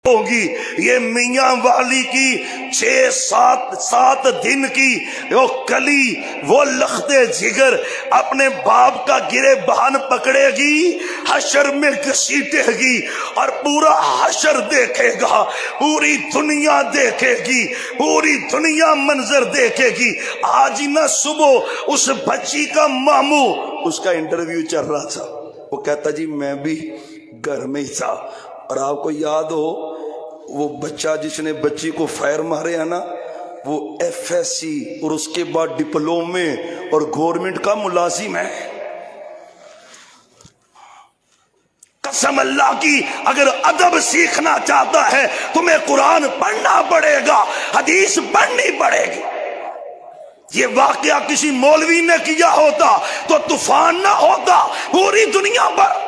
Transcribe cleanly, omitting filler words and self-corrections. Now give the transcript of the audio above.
ہوگی یہ میاں والی کی 6-7 دن کی وہ کلی، وہ لختے جگر اپنے باپ کا گرے بہن پکڑے گی، حشر میں گھسیٹے گی اور پورا حشر دیکھے گا، پوری دنیا دیکھے گی، پوری دنیا منظر دیکھے گی۔ آج نہ صبح اس بچی کا ماموں، اس کا انٹرویو چل رہا تھا، وہ کہتا جی میں بھی گھر میں ہی تھا، اور آپ کو یاد ہو وہ بچہ جس نے بچی کو فائر مارے ہے نا، وہ ایف ایس سی اور اس کے بعد ڈپلومے اور گورنمنٹ کا ملازم ہے۔ قسم اللہ کی اگر ادب سیکھنا چاہتا ہے تمہیں قرآن پڑھنا پڑے گا، حدیث پڑھنی پڑے گی۔ یہ واقعہ کسی مولوی نے کیا ہوتا تو طوفان نہ ہوتا، پوری دنیا پر